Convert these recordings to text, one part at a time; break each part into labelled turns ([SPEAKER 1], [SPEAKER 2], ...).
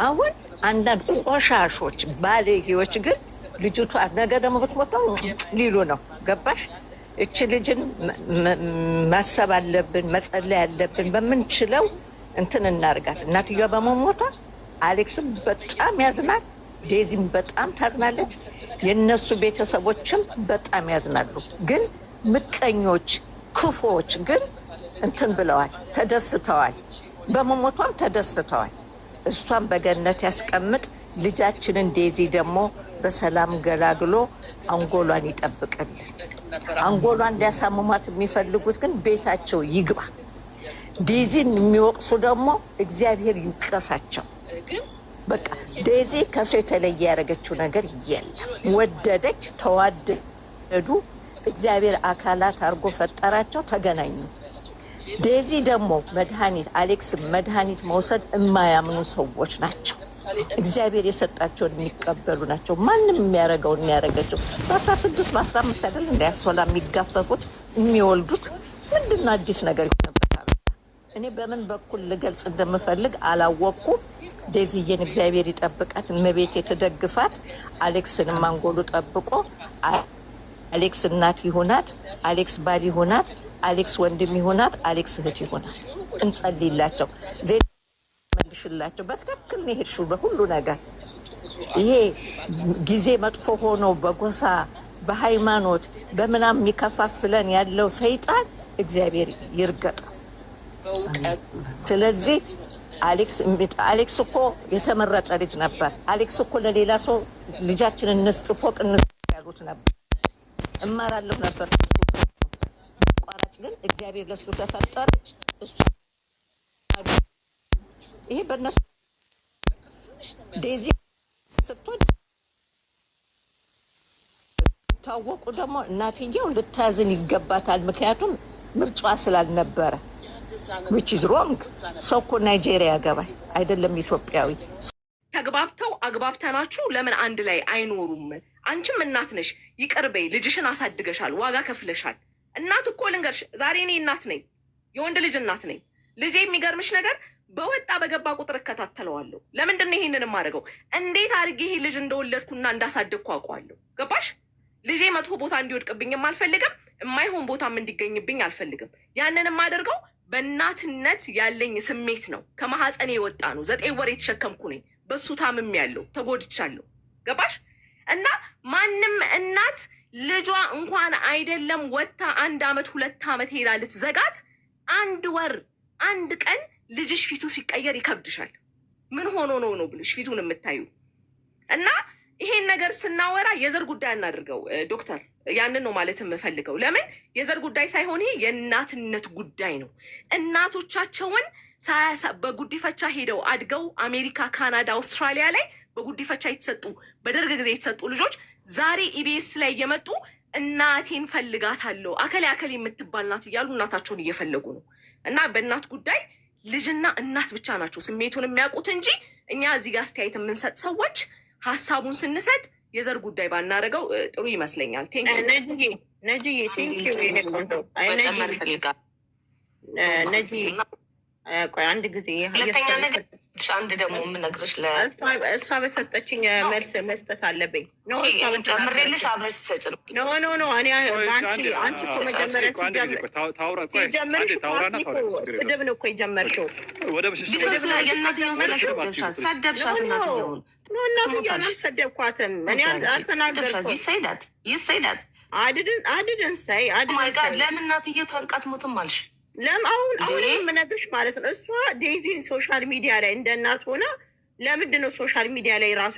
[SPEAKER 1] አሁን አንዳንድ ቆሻሾች ባለጌዎች ግን ልጅቷ ነገ ደግሞ ብትሞተው ሊሉ ነው። ገባሽ? እች ልጅን ማሰብ አለብን፣ መጸለይ አለብን። በምንችለው እንትን እናርጋት። እናትየዋ በመሞቷ አሌክስም በጣም ያዝናል፣ ዴዚም በጣም ታዝናለች፣ የእነሱ ቤተሰቦችም በጣም ያዝናሉ። ግን ምቀኞች፣ ክፉዎች ግን እንትን ብለዋል፣ ተደስተዋል። በመሞቷም ተደስተዋል። እሷን በገነት ያስቀምጥ። ልጃችንን ዴዚ ደግሞ በሰላም ገላግሎ አንጎሏን ይጠብቅልን። አንጎሏን እንዲያሳምሟት የሚፈልጉት ግን ቤታቸው ይግባ። ዴዚን የሚወቅሱ ደግሞ እግዚአብሔር ይውቀሳቸው። በቃ ዴዚ ከሰው የተለየ ያደረገችው ነገር የለም። ወደደች፣ ተዋደዱ። እግዚአብሔር አካላት አድርጎ ፈጠራቸው፣ ተገናኙ። ዴዚ ደግሞ መድኃኒት አሌክስ መድኃኒት መውሰድ የማያምኑ ሰዎች ናቸው። እግዚአብሔር የሰጣቸውን የሚቀበሉ ናቸው። ማንም የሚያደርገውን ያደረገችው በ16 በ15 አይደል እንዳያሶላ የሚጋፈፉት የሚወልዱት ምንድን ነው? አዲስ ነገር ይሆንበታል። እኔ በምን በኩል ልገልጽ እንደምፈልግ አላወቅኩ። ዴዚዬን እግዚአብሔር ይጠብቃት፣ እመቤት የተደግፋት። አሌክስንም አንጎሉ ጠብቆ አሌክስ እናት ይሁናት፣ አሌክስ ባል ይሁናት፣ አሌክስ ወንድም ይሁናት፣ አሌክስ እህት ይሁናት። እንጸልይላቸው፣ ዜና መልሽላቸው። በትክክል ነው የሄድሽው በሁሉ ነገር። ይሄ ጊዜ መጥፎ ሆኖ በጎሳ በሃይማኖት በምናም የሚከፋፍለን ያለው ሰይጣን እግዚአብሔር ይርገጥ። ስለዚህ አሌክስ እኮ የተመረጠ ልጅ ነበር። አሌክስ እኮ ለሌላ ሰው ልጃችንን እንስጥ ፎቅ እንስጥ ያሉት ነበር። እማራለሁ ነበር ቋራጭ ግን እግዚአብሔር ለሱ ተፈጠረች። እሱ ይሄ በእነሱ ዴዚ ስትሆን ታወቁ። ደግሞ እናትየው ልታዝን ይገባታል። ምክንያቱም ምርጫዋ ስላልነበረ which is wrong። ሰው እኮ ናይጄሪያ ያገባል አይደለም ኢትዮጵያዊ።
[SPEAKER 2] ተግባብተው አግባብተናችሁ ለምን አንድ ላይ አይኖሩም? አንቺም እናት ነሽ፣ ይቅርበይ። ልጅሽን አሳድገሻል፣ ዋጋ ከፍለሻል። እናት እኮ ልንገርሽ፣ ዛሬ እኔ እናት ነኝ፣ የወንድ ልጅ እናት ነኝ። ልጄ የሚገርምሽ ነገር በወጣ በገባ ቁጥር እከታተለዋለሁ። ለምንድን ነው ይሄንን የማደርገው? እንዴት አድርጌ ይሄ ልጅ እንደወለድኩና እንዳሳደግኩ አውቀዋለሁ። ገባሽ? ልጄ መጥፎ ቦታ እንዲወድቅብኝም አልፈልግም፣ የማይሆን ቦታም እንዲገኝብኝ አልፈልግም። ያንን የማደርገው በእናትነት ያለኝ ስሜት ነው። ከማህፀኔ የወጣ ነው። 9 ወር የተሸከምኩ ነኝ። በሱ ታምም ያለው ተጎድቻለሁ። ገባሽ? እና ማንም እናት ልጇ እንኳን አይደለም ወጥታ 1 ዓመት 2 ዓመት ሄዳ ልትዘጋት 1 ወር 1 ቀን ልጅሽ ፊቱ ሲቀየር ይከብድሻል። ምን ሆኖ ነው ብልሽ ፊቱን የምታዩ። እና ይሄን ነገር ስናወራ የዘር ጉዳይ እናድርገው ዶክተር። ያንን ነው ማለት የምፈልገው። ለምን የዘር ጉዳይ ሳይሆን ይሄ የእናትነት ጉዳይ ነው። እናቶቻቸውን በጉዲፈቻ ሄደው አድገው አሜሪካ፣ ካናዳ፣ አውስትራሊያ ላይ በጉዲፈቻ የተሰጡ በደርግ ጊዜ የተሰጡ ልጆች ዛሬ ኢቢኤስ ላይ እየመጡ እናቴን ፈልጋታለሁ አከል የምትባል ናት እያሉ እናታቸውን እየፈለጉ ነው። እና በእናት ጉዳይ ልጅና እናት ብቻ ናቸው ስሜቱን የሚያውቁት እንጂ እኛ እዚህ ጋር አስተያየት የምንሰጥ ሰዎች ሀሳቡን ስንሰጥ የዘር ጉዳይ ባናደርገው ጥሩ ይመስለኛል።
[SPEAKER 3] ነጂዬ ቆይ አንድ ጊዜ
[SPEAKER 2] አንድ ደግሞ የምነግርሽ
[SPEAKER 3] እሷ በሰጠችኝ መልስ መስጠት አለብኝ።
[SPEAKER 2] ጨምሬልሽ አብረሽ ትሰጭ ነው።
[SPEAKER 3] ኖ እኔ አንቺ እኮ መጀመሪያ ሲጀምርሽ ስድብ ነው እኮ የጀመርሽው።
[SPEAKER 2] የእናትየውን ስለሰደብሻት ሰደብሻት። እናትየውን
[SPEAKER 3] እናትየውን አልሰደብኳትም እኔ አልተናገርኩም።
[SPEAKER 2] ይሰይዳት
[SPEAKER 3] አድድን ሳይ
[SPEAKER 2] ለምን እናትየው ተንቃት ሞትም አልሽ?
[SPEAKER 3] አሁን የምነግርሽ ማለት ነው። እሷ ዴዚን ሶሻል ሚዲያ ላይ እንደ እናት ሆና ለምንድን ነው ሶሻል ሚዲያ ላይ ራሱ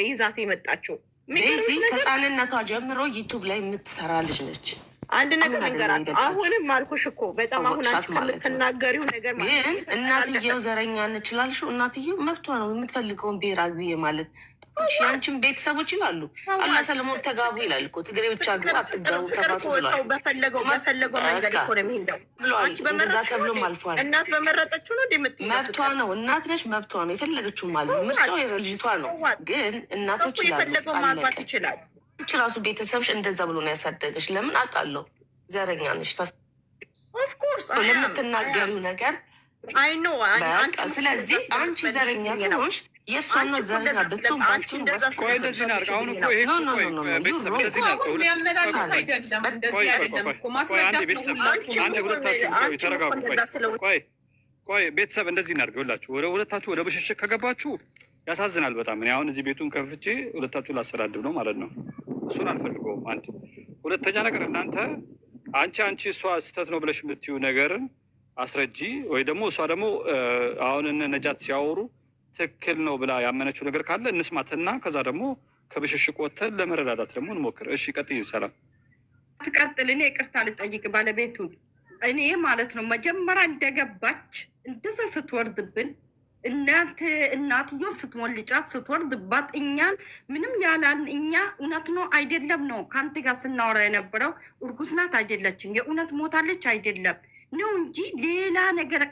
[SPEAKER 3] ይዛት የመጣችው?
[SPEAKER 2] ዴዚ ከህፃንነቷ ጀምሮ ዩቱብ ላይ የምትሰራ ልጅ ነች።
[SPEAKER 3] አንድ ነገር ነገራት። አሁንም አልኩሽ እኮ በጣም አሁን አንቺ ከምትናገሪው ነገር ማለት
[SPEAKER 2] ግን እናትየው ዘረኛ እንችላልሽው። እናትየው መብቷ ነው የምትፈልገውን ብሔር አግቢ ማለት። አንቺም ቤተሰቦች ይላሉ አላ ሰለሞን ተጋቡ ይላል እኮ ትግሬ ብቻ ግቡ አትጋቡ ተባቱ ብሏል።
[SPEAKER 3] በፈለገው መንገድ እኮ ነው የሚሄደው
[SPEAKER 2] ብሏል። እንደዛ ተብሎም አልፏል።
[SPEAKER 3] እናት በመረጠችው ነው እንደምትይው
[SPEAKER 2] መብቷ ነው። እናት ነች፣ መብቷ ነው። የፈለገችው ማለት ምርጫው የልጅቷ ነው። ግን እናቶች ይላሉ
[SPEAKER 3] የፈለገው ማልፋት ይችላል።
[SPEAKER 2] አንቺ ራሱ ቤተሰብሽ እንደዛ ብሎ ነው ያሳደገሽ። ለምን አውቃለሁ ዘረኛ ነሽ።
[SPEAKER 3] ኦፍኮርስ
[SPEAKER 2] ለምትናገሪው ነገር
[SPEAKER 3] አይ ኖ
[SPEAKER 2] ስለዚህ አንቺ ዘረኛ ትሆንሽ የእሷና ዘረኛ ብትሆን ባንቺ
[SPEAKER 4] ቆይ እንደዚህ ናርቅ። አሁን እኮ ይሄ ቤተሰብ እንደዚህ ናርቅ።
[SPEAKER 5] የሚያመላልስ አይደለም፣ እንደዚህ አይደለም እኮ ማስረዳት ነው።
[SPEAKER 4] አንድ ሁለታችሁ ተረጋጉ። ቆይ ቤተሰብ እንደዚህ ናርቅ። ሁላችሁ ወደ ሁለታችሁ ወደ ብሽሽቅ ከገባችሁ ያሳዝናል በጣም። እኔ አሁን እዚህ ቤቱን ከፍቼ ሁለታችሁ ላሰዳድብ ነው ማለት ነው። እሱን አልፈልገውም። አንድ ሁለተኛ ነገር እናንተ አንቺ እሷ ስህተት ነው ብለሽ የምትዩ ነገርን አስረጂ፣ ወይ ደግሞ እሷ ደግሞ አሁን እነ ነጃት ሲያወሩ ትክክል ነው ብላ ያመነችው ነገር ካለ እንስማትና ከዛ ደግሞ ከብሽሽቅ ወጥተን ለመረዳዳት ደግሞ እንሞክር። እሺ ቀጥይ። ሰላም
[SPEAKER 5] ትቀጥል። እኔ ይቅርታ ልጠይቅ ባለቤቱን። እኔ ማለት ነው መጀመሪያ እንደገባች እንደዛ ስትወርድብን እናትዮ ስትሞልጫት ስትወርድባት እኛን ምንም ያላን እኛ እውነት ነው አይደለም ነው ከአንተ ጋር ስናወራ የነበረው እርጉዝ ናት አይደለችም፣ የእውነት ሞታለች አይደለም ነው እንጂ ሌላ ነገር